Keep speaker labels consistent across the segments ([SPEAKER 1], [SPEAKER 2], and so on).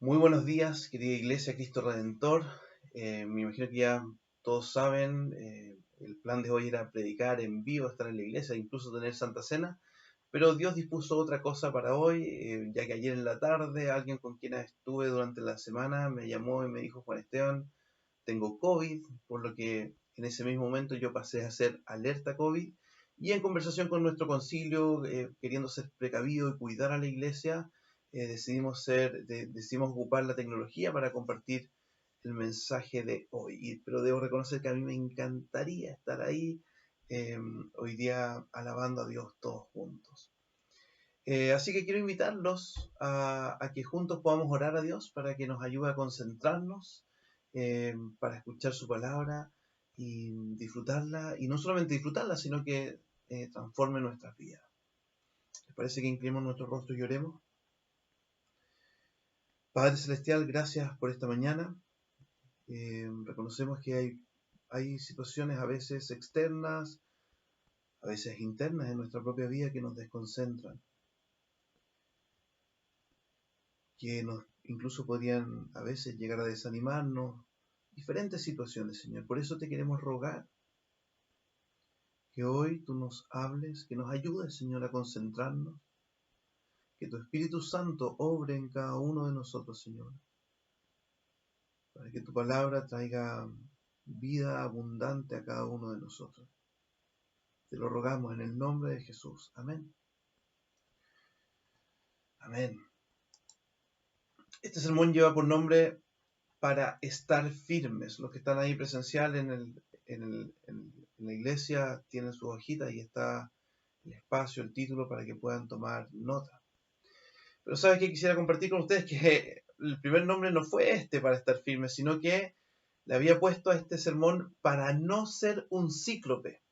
[SPEAKER 1] Muy buenos días, querida Iglesia Cristo Redentor. Me imagino que ya todos saben, el plan de hoy era predicar en vivo, estar en la iglesia, incluso tener Santa Cena, pero Dios dispuso otra cosa para hoy, ya que ayer en la tarde alguien con quien estuve durante la semana me llamó y me dijo: Juan Esteban, tengo COVID, por lo que en ese mismo momento yo pasé a ser alerta COVID, y en conversación con nuestro concilio, queriendo ser precavido y cuidar a la iglesia, decidimos ocupar la tecnología para compartir el mensaje de hoy. Pero debo reconocer que a mí me encantaría estar ahí eh, hoy día alabando a Dios todos juntos. Así que quiero invitarlos a que juntos podamos orar a Dios para que nos ayude a concentrarnos, para escuchar su palabra y disfrutarla, y no solamente disfrutarla, sino que transforme nuestras vidas. ¿Les parece que inclinemos nuestro rostro y oremos? Padre Celestial, gracias por esta mañana. Reconocemos que hay situaciones a veces externas, a veces internas en nuestra propia vida que nos desconcentran, que nos incluso podrían a veces llegar a desanimarnos, diferentes situaciones, Señor. Por eso te queremos rogar que hoy tú nos hables, que nos ayudes, Señor, a concentrarnos, que tu Espíritu Santo obre en cada uno de nosotros, Señor, para que tu palabra traiga vida abundante a cada uno de nosotros. Te lo rogamos en el nombre de Jesús. Amén. Amén. Este sermón lleva por nombre Para estar firmes. Los que están ahí presencial en la iglesia tienen sus hojitas y está el espacio, el título para que puedan tomar nota. Pero ¿sabes qué quisiera compartir con ustedes? Que el primer nombre no fue para estar firmes, sino que le había puesto a este sermón para no ser un cíclope.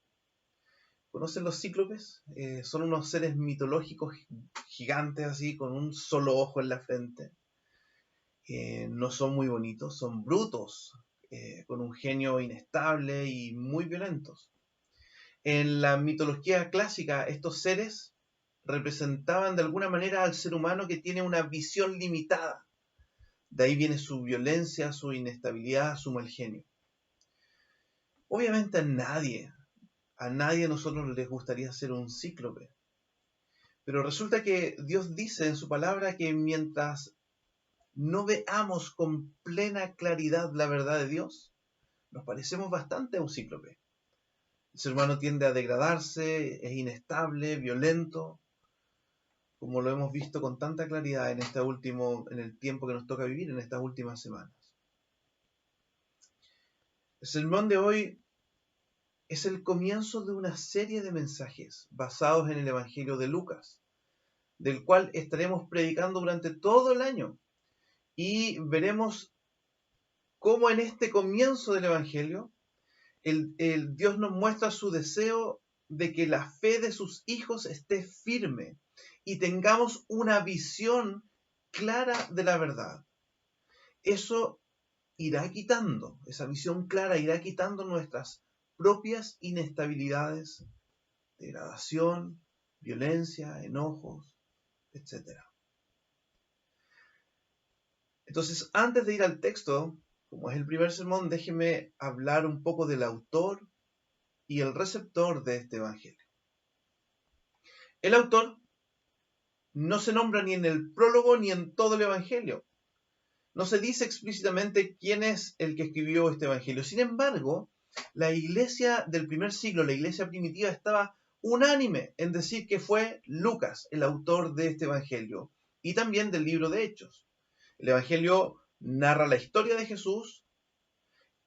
[SPEAKER 1] ¿Conocen los cíclopes? Son unos seres mitológicos gigantes así, con un solo ojo en la frente. No son muy bonitos, son brutos, con un genio inestable y muy violentos. En la mitología clásica, estos seres representaban de alguna manera al ser humano que tiene una visión limitada. De ahí viene su violencia, su inestabilidad, su mal genio. Obviamente a nadie de nosotros les gustaría ser un cíclope. Pero resulta que Dios dice en su palabra que mientras no veamos con plena claridad la verdad de Dios, nos parecemos bastante a un cíclope. El ser humano tiende a degradarse, es inestable, violento, como lo hemos visto con tanta claridad en el tiempo que nos toca vivir en estas últimas semanas. El sermón de hoy es el comienzo de una serie de mensajes basados en el Evangelio de Lucas, del cual estaremos predicando durante todo el año, y veremos cómo en este comienzo del Evangelio el Dios nos muestra su deseo de que la fe de sus hijos esté firme y tengamos una visión clara de la verdad. Eso irá quitando, esa visión clara irá quitando nuestras propias inestabilidades, degradación, violencia, enojos, etc. Entonces, antes de ir al texto, como es el primer sermón, déjeme hablar un poco del autor y el receptor de este evangelio. El autor no se nombra ni en el prólogo ni en todo el evangelio. No se dice explícitamente quién es el que escribió este evangelio. Sin embargo, la iglesia del primer siglo, la iglesia primitiva, estaba unánime en decir que fue Lucas el autor de este evangelio y también del libro de Hechos. El evangelio narra la historia de Jesús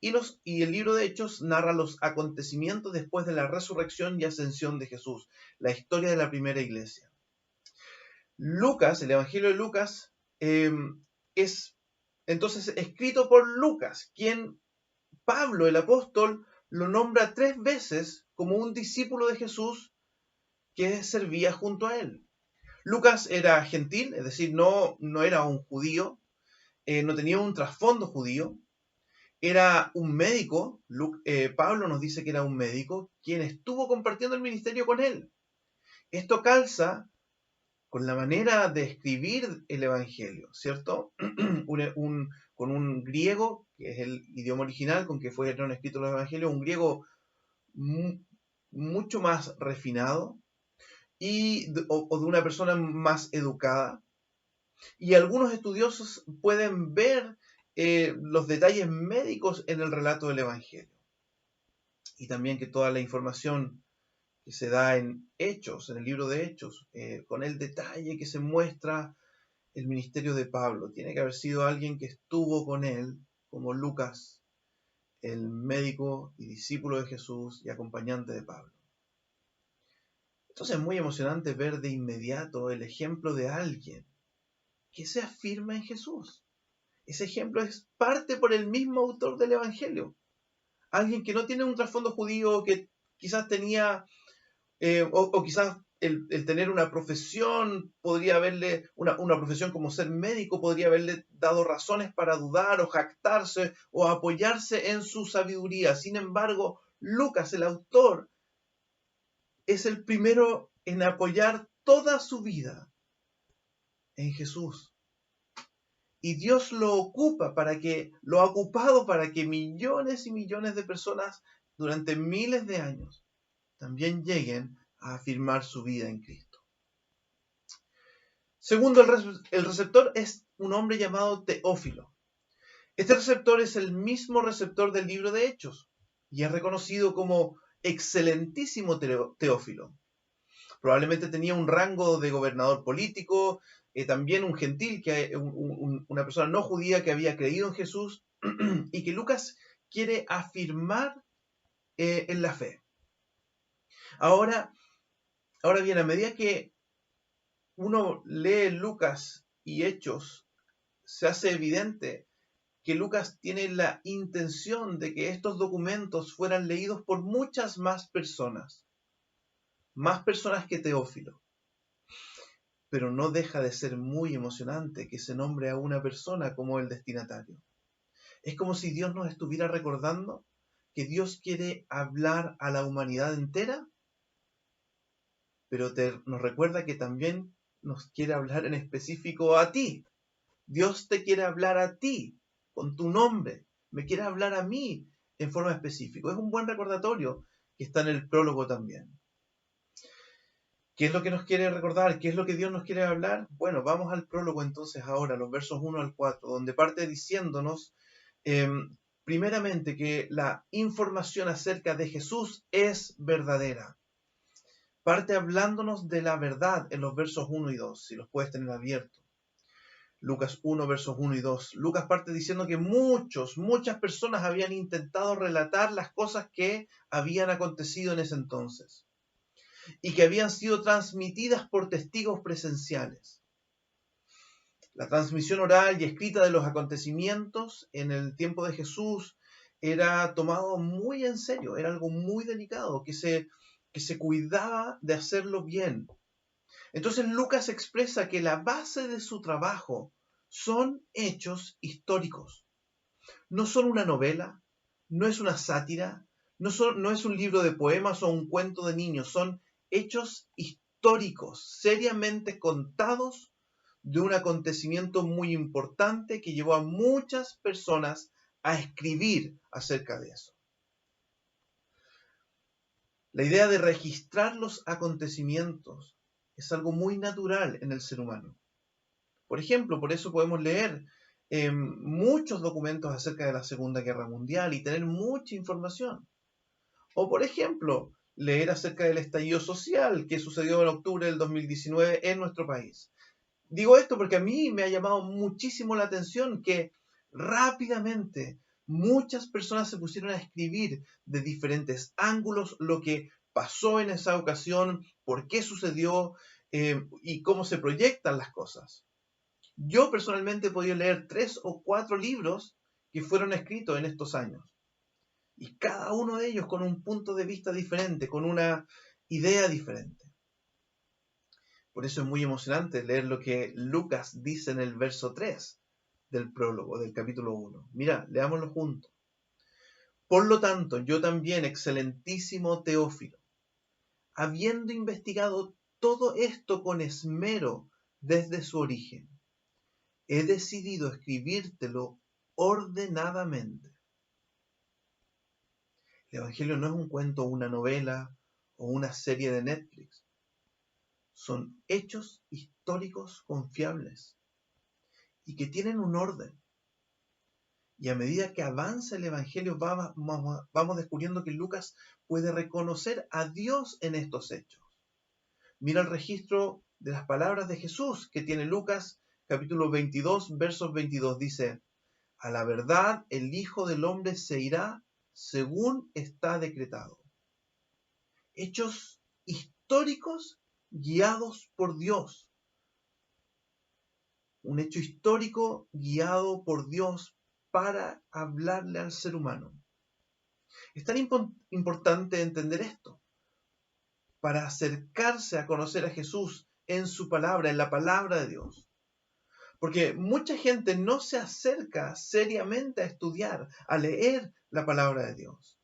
[SPEAKER 1] y el libro de Hechos narra los acontecimientos después de la resurrección y ascensión de Jesús, la historia de la primera iglesia. Lucas, el Evangelio de Lucas, es entonces escrito por Lucas, quien Pablo, el apóstol, lo nombra 3 veces como un discípulo de Jesús que servía junto a él. Lucas era gentil, es decir, no era un judío, no tenía un trasfondo judío, era un médico. Pablo nos dice que era un médico quien estuvo compartiendo el ministerio con él. Esto calza con la manera de escribir el Evangelio, ¿cierto? Con un griego, que es el idioma original con que fueron escritos los Evangelios, un griego mucho más refinado o de una persona más educada. Y algunos estudiosos pueden ver los detalles médicos en el relato del Evangelio. Y también que toda la información que se da en Hechos, en el libro de Hechos, con el detalle que se muestra el ministerio de Pablo, tiene que haber sido alguien que estuvo con él, como Lucas, el médico y discípulo de Jesús y acompañante de Pablo. Entonces es muy emocionante ver de inmediato el ejemplo de alguien que se afirma en Jesús. Ese ejemplo es parte por el mismo autor del Evangelio. Alguien que no tiene un trasfondo judío, que quizás tenía, o quizás el tener una profesión, podría haberle, una profesión como ser médico, podría haberle dado razones para dudar o jactarse o apoyarse en su sabiduría. Sin embargo, Lucas, el autor, es el primero en apoyar toda su vida en Jesús. Y Dios lo ha ocupado para que millones y millones de personas durante miles de años también lleguen a afirmar su vida en Cristo. Segundo, el receptor es un hombre llamado Teófilo. Este receptor es el mismo receptor del libro de Hechos y es reconocido como excelentísimo Teófilo. Probablemente tenía un rango de gobernador político, también un gentil, una persona no judía que había creído en Jesús y que Lucas quiere afirmar en la fe. Ahora bien, a medida que uno lee Lucas y Hechos, se hace evidente que Lucas tiene la intención de que estos documentos fueran leídos por muchas más personas que Teófilo. Pero no deja de ser muy emocionante que se nombre a una persona como el destinatario. Es como si Dios nos estuviera recordando que Dios quiere hablar a la humanidad entera, pero nos recuerda que también nos quiere hablar en específico a ti. Dios te quiere hablar a ti, con tu nombre. Me quiere hablar a mí en forma específica. Es un buen recordatorio que está en el prólogo también. ¿Qué es lo que nos quiere recordar? ¿Qué es lo que Dios nos quiere hablar? Bueno, vamos al prólogo entonces ahora, los versos 1 al 4, donde parte diciéndonos, primeramente, que la información acerca de Jesús es verdadera. Parte hablándonos de la verdad en los versos 1 y 2, si los puedes tener abiertos. Lucas 1, versos 1 y 2. Lucas parte diciendo que muchas personas habían intentado relatar las cosas que habían acontecido en ese entonces y que habían sido transmitidas por testigos presenciales. La transmisión oral y escrita de los acontecimientos en el tiempo de Jesús era tomado muy en serio, era algo muy delicado, que se cuidaba de hacerlo bien. Entonces Lucas expresa que la base de su trabajo son hechos históricos. No son una novela, no es una sátira, no es un libro de poemas o un cuento de niños, son hechos históricos, seriamente contados de un acontecimiento muy importante que llevó a muchas personas a escribir acerca de eso. La idea de registrar los acontecimientos es algo muy natural en el ser humano. Por ejemplo, por eso podemos leer muchos documentos acerca de la Segunda Guerra Mundial y tener mucha información. O por ejemplo, leer acerca del estallido social que sucedió en octubre del 2019 en nuestro país. Digo esto porque a mí me ha llamado muchísimo la atención que rápidamente muchas personas se pusieron a escribir de diferentes ángulos lo que pasó en esa ocasión, por qué sucedió y cómo se proyectan las cosas. Yo personalmente he podido leer 3 o 4 libros que fueron escritos en estos años. Y cada uno de ellos con un punto de vista diferente, con una idea diferente. Por eso es muy emocionante leer lo que Lucas dice en el verso 3 del prólogo, del capítulo 1. Mira, leámoslo juntos. Por lo tanto, yo también, excelentísimo Teófilo, habiendo investigado todo esto con esmero desde su origen. He decidido escribírtelo ordenadamente. El Evangelio no es un cuento, una novela o una serie de Netflix. Son hechos históricos confiables y que tienen un orden. Y a medida que avanza el Evangelio vamos descubriendo que Lucas puede reconocer a Dios en estos hechos. Mira el registro de las palabras de Jesús que tiene Lucas capítulo 22, versos 22. Dice, a la verdad el Hijo del Hombre se irá según está decretado. Hechos históricos guiados por Dios. Un hecho histórico guiado por Dios para hablarle al ser humano. Es tan importante entender esto para acercarse a conocer a Jesús en su palabra, en la palabra de Dios. Porque mucha gente no se acerca seriamente a estudiar, a leer la palabra de Dios.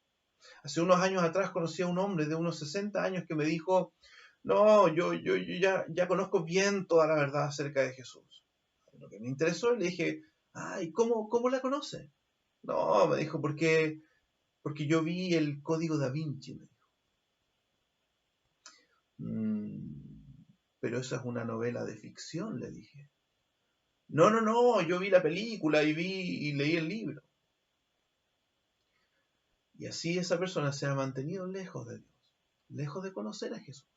[SPEAKER 1] Hace unos años atrás conocí a un hombre de unos 60 años que me dijo, no, yo ya conozco bien toda la verdad acerca de Jesús. Lo que me interesó, le dije, ay, ¿cómo la conoce? No, me dijo, porque yo vi el Código Da Vinci, me dijo. Pero esa es una novela de ficción, le dije. No, yo vi la película y leí el libro. Y así esa persona se ha mantenido lejos de Dios, lejos de conocer a Jesús.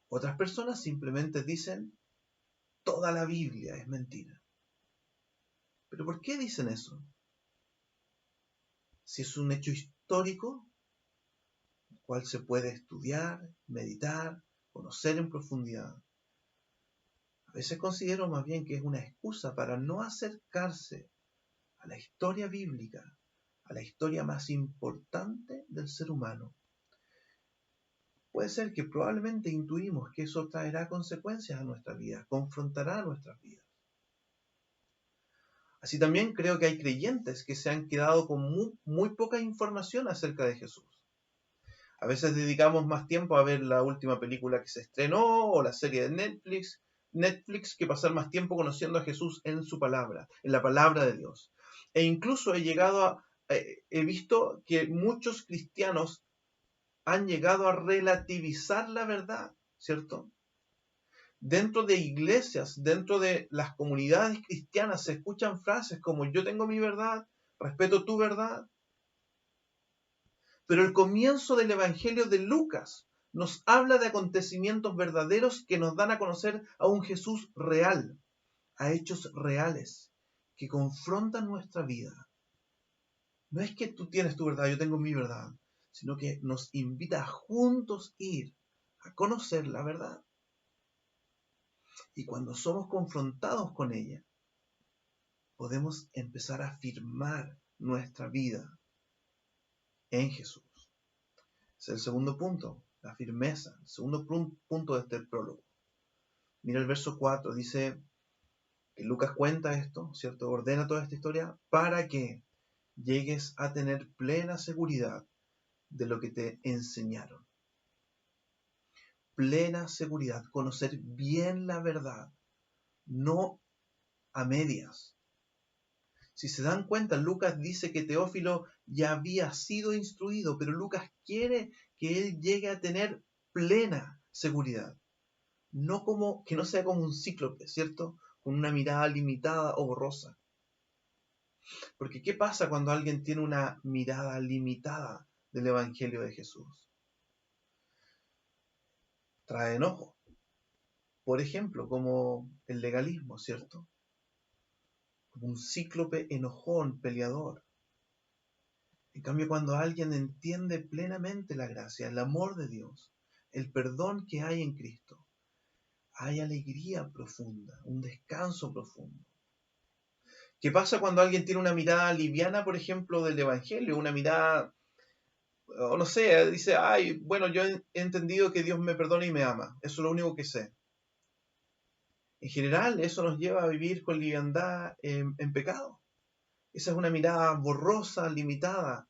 [SPEAKER 1] Otras personas simplemente dicen, toda la Biblia es mentira. ¿Pero por qué dicen eso? Si es un hecho histórico, el cual se puede estudiar, meditar, conocer en profundidad. A veces considero más bien que es una excusa para no acercarse a la historia bíblica, a la historia más importante del ser humano. Puede ser que probablemente intuimos que eso traerá consecuencias a nuestra vida, confrontará nuestras vidas. Así también creo que hay creyentes que se han quedado con muy poca información acerca de Jesús. A veces dedicamos más tiempo a ver la última película que se estrenó o la serie de Netflix que pasar más tiempo conociendo a Jesús en su palabra, en la palabra de Dios. E incluso he visto que muchos cristianos han llegado a relativizar la verdad, ¿cierto? Dentro de iglesias, dentro de las comunidades cristianas se escuchan frases como yo tengo mi verdad, respeto tu verdad. Pero el comienzo del Evangelio de Lucas nos habla de acontecimientos verdaderos que nos dan a conocer a un Jesús real, a hechos reales que confrontan nuestra vida. No es que tú tienes tu verdad, yo tengo mi verdad, sino que nos invita a juntos ir a conocer la verdad. Y cuando somos confrontados con ella, podemos empezar a afirmar nuestra vida en Jesús. Es el segundo punto, la firmeza, el segundo punto de este prólogo. Mira el verso 4, dice que Lucas cuenta esto, ¿cierto? Ordena toda esta historia para que llegues a tener plena seguridad de lo que te enseñaron. Plena seguridad, conocer bien la verdad, no a medias. Si se dan cuenta, Lucas dice que Teófilo ya había sido instruido, pero Lucas quiere que él llegue a tener plena seguridad. No como, que no sea como un cíclope, ¿cierto? Con una mirada limitada o borrosa. Porque ¿qué pasa cuando alguien tiene una mirada limitada del Evangelio de Jesús? Trae enojo. Por ejemplo, como el legalismo, ¿cierto? Como un cíclope enojón, peleador. En cambio, cuando alguien entiende plenamente la gracia, el amor de Dios, el perdón que hay en Cristo, hay alegría profunda, un descanso profundo. ¿Qué pasa cuando alguien tiene una mirada liviana, por ejemplo, del Evangelio? Una mirada, o no sé, dice, ay, bueno, yo he entendido que Dios me perdona y me ama. Eso es lo único que sé. En general, eso nos lleva a vivir con liviandad en pecado. Esa es una mirada borrosa, limitada.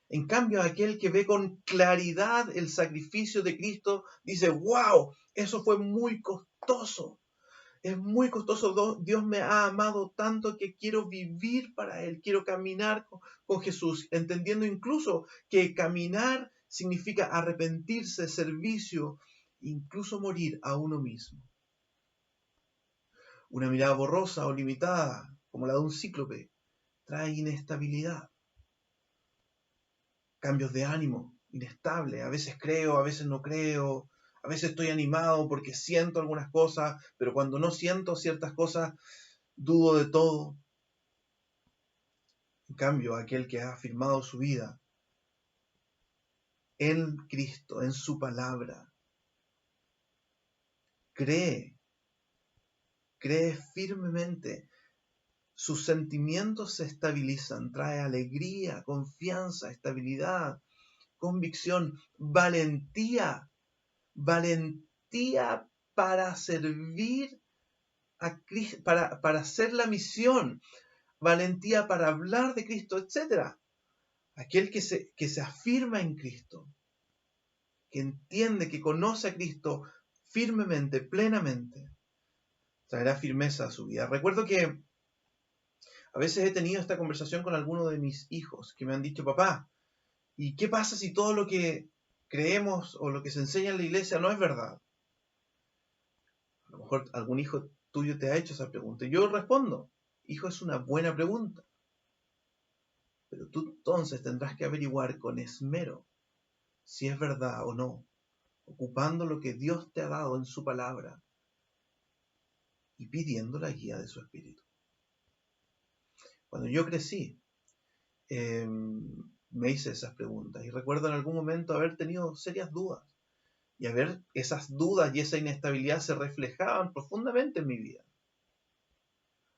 [SPEAKER 1] En cambio, aquel que ve con claridad el sacrificio de Cristo dice, wow, eso fue muy costoso. Es muy costoso. Dios me ha amado tanto que quiero vivir para Él. Quiero caminar con Jesús, entendiendo incluso que caminar significa arrepentirse, servicio, incluso morir a uno mismo. Una mirada borrosa o limitada, como la de un cíclope, trae inestabilidad, cambios de ánimo, inestable. A veces creo, a veces no creo, a veces estoy animado porque siento algunas cosas, pero cuando no siento ciertas cosas, dudo de todo. En cambio, aquel que ha afirmado su vida en Cristo, en su palabra, cree firmemente, sus sentimientos se estabilizan, trae alegría, confianza, estabilidad, convicción, valentía para servir a Cristo, para hacer la misión, valentía para hablar de Cristo, etc. Aquel que se afirma en Cristo, que entiende, que conoce a Cristo firmemente, plenamente, traerá firmeza a su vida. Recuerdo que a veces he tenido esta conversación con algunos de mis hijos que me han dicho, papá, ¿y qué pasa si todo lo que creemos o lo que se enseña en la iglesia no es verdad? A lo mejor algún hijo tuyo te ha hecho esa pregunta. Y yo respondo, hijo, es una buena pregunta. Pero tú entonces tendrás que averiguar con esmero si es verdad o no, ocupando lo que Dios te ha dado en su palabra y pidiendo la guía de su espíritu. Cuando yo crecí, me hice esas preguntas y recuerdo en algún momento haber tenido serias dudas y a ver esas dudas y esa inestabilidad se reflejaban profundamente en mi vida.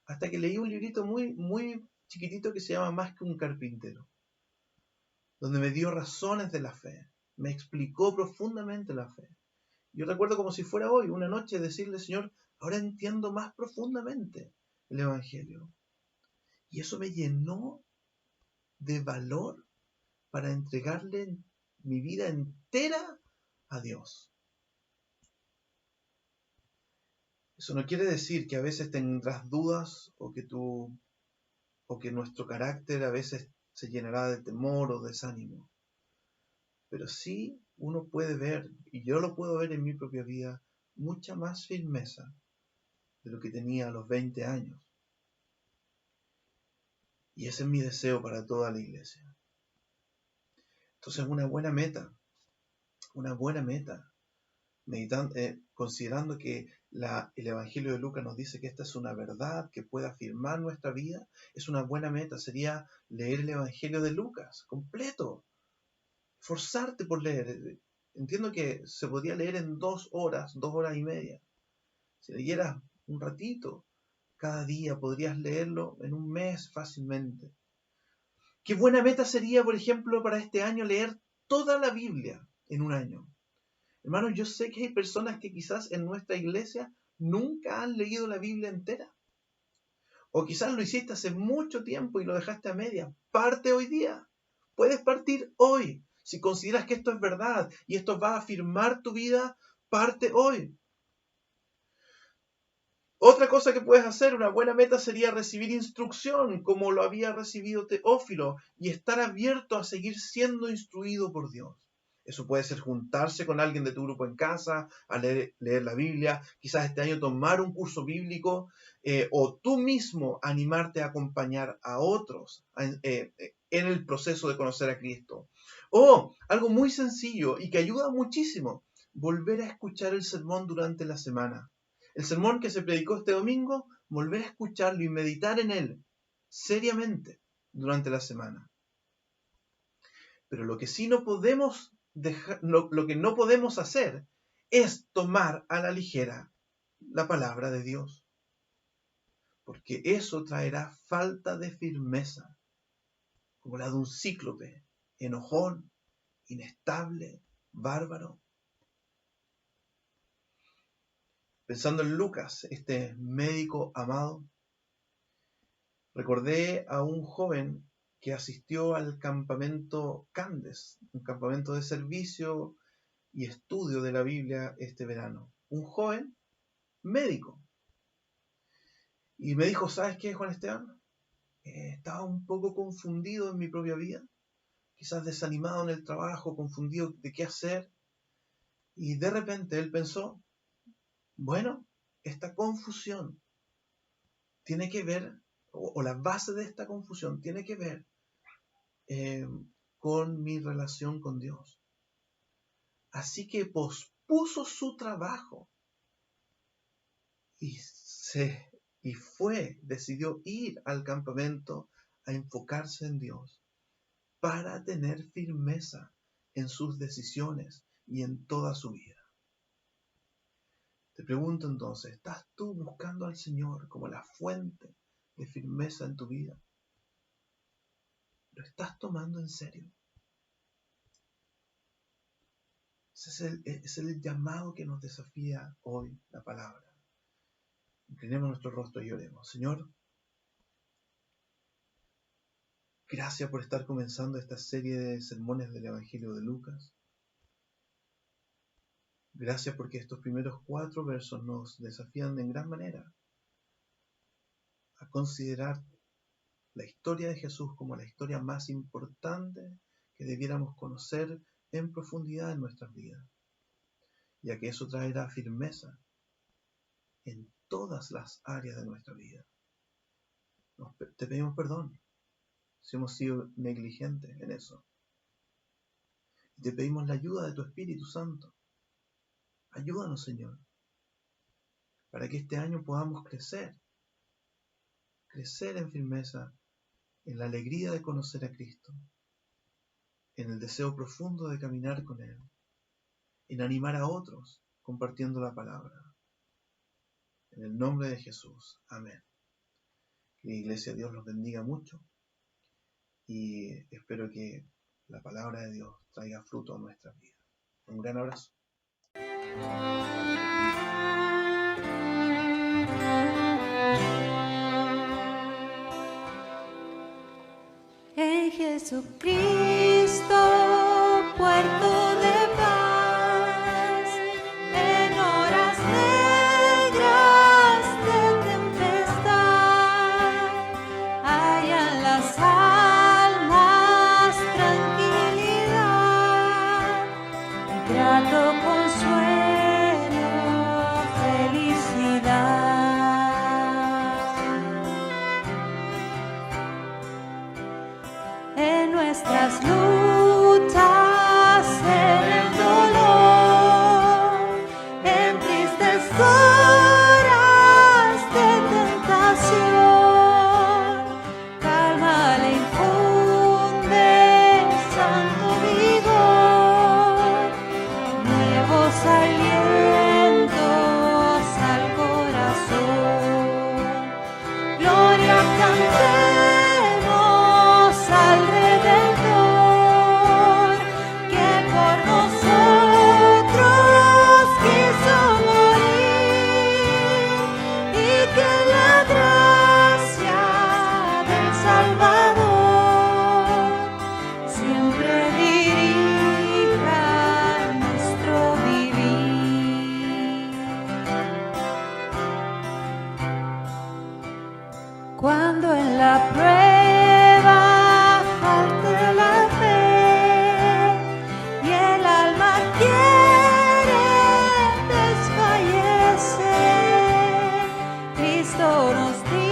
[SPEAKER 1] Hasta que leí un librito muy, muy chiquitito que se llama Más que un carpintero, donde me dio razones de la fe, me explicó profundamente la fe. Yo recuerdo como si fuera hoy, una noche, decirle, Señor, ahora entiendo más profundamente el Evangelio. Y eso me llenó de valor para entregarle mi vida entera a Dios. Eso no quiere decir que a veces tendrás dudas o que nuestro carácter a veces se llenará de temor o desánimo. Pero sí uno puede ver, y yo lo puedo ver en mi propia vida, mucha más firmeza de lo que tenía a los 20 años. Y ese es mi deseo para toda la iglesia. Entonces una buena meta, considerando que el Evangelio de Lucas nos dice que esta es una verdad que puede afirmar nuestra vida, es una buena meta, sería leer el Evangelio de Lucas completo, forzarte por leer. Entiendo que se podía leer en 2 horas, 2 horas y media. Si leyeras un ratito cada día, podrías leerlo en un mes fácilmente. Qué buena meta sería, por ejemplo, para este año leer toda la Biblia en un año. Hermanos, yo sé que hay personas que quizás en nuestra iglesia nunca han leído la Biblia entera. O quizás lo hiciste hace mucho tiempo y lo dejaste a media. Parte hoy día. Puedes partir hoy. Si consideras que esto es verdad y esto va a afirmar tu vida, parte hoy. Otra cosa que puedes hacer, una buena meta sería recibir instrucción como lo había recibido Teófilo y estar abierto a seguir siendo instruido por Dios. Eso puede ser juntarse con alguien de tu grupo en casa, a leer la Biblia, quizás este año tomar un curso bíblico o tú mismo animarte a acompañar a otros en el proceso de conocer a Cristo. O algo muy sencillo y que ayuda muchísimo, volver a escuchar el sermón durante la semana. El sermón que se predicó este domingo, volver a escucharlo y meditar en él seriamente durante la semana. Pero lo que sí no podemos dejar, lo que no podemos hacer es tomar a la ligera la palabra de Dios. Porque eso traerá falta de firmeza, como la de un cíclope, enojón, inestable, bárbaro. Pensando en Lucas, este médico amado, recordé a un joven que asistió al campamento Candes, un campamento de servicio y estudio de la Biblia este verano. Un joven médico. Y me dijo, ¿sabes qué, Juan Esteban? Estaba un poco confundido en mi propia vida, quizás desanimado en el trabajo, confundido de qué hacer. Y de repente él pensó, bueno, esta confusión tiene que ver, o la base de esta confusión tiene que ver con mi relación con Dios. Así que pospuso su trabajo y decidió ir al campamento a enfocarse en Dios para tener firmeza en sus decisiones y en toda su vida. Te pregunto entonces, ¿estás tú buscando al Señor como la fuente de firmeza en tu vida? ¿Lo estás tomando en serio? Ese es el llamado que nos desafía hoy la palabra. Inclinemos nuestro rostro y oremos. Señor, gracias por estar comenzando esta serie de sermones del Evangelio de Lucas. Gracias porque estos primeros 4 versos nos desafían en gran manera a considerar la historia de Jesús como la historia más importante que debiéramos conocer en profundidad en nuestras vidas, ya que eso traerá firmeza en todas las áreas de nuestra vida. Te pedimos perdón si hemos sido negligentes en eso. Y te pedimos la ayuda de tu Espíritu Santo. Ayúdanos, Señor, para que este año podamos crecer en firmeza, en la alegría de conocer a Cristo, en el deseo profundo de caminar con Él, en animar a otros compartiendo la palabra. En el nombre de Jesús. Amén. Que la Iglesia de Dios los bendiga mucho y espero que la palabra de Dios traiga fruto a nuestras vidas. Un gran abrazo.
[SPEAKER 2] En Jesucristo, puerto de paz, en horas negras de tempestad, hallan las almas tranquilidad, grato consuelo, felicidad. En nuestras luchas, en el dolor, en tristes horas de tentación, calma le infunde santo vigor, nuevos alientos al corazón. Gloria cantemos al Redentor, que por nosotros quiso morir, y que la gracia del Salvador siempre dirija nuestro vivir. Cuando en la prueba falte la fe y el alma quiere desfallecer, Cristo nos dice: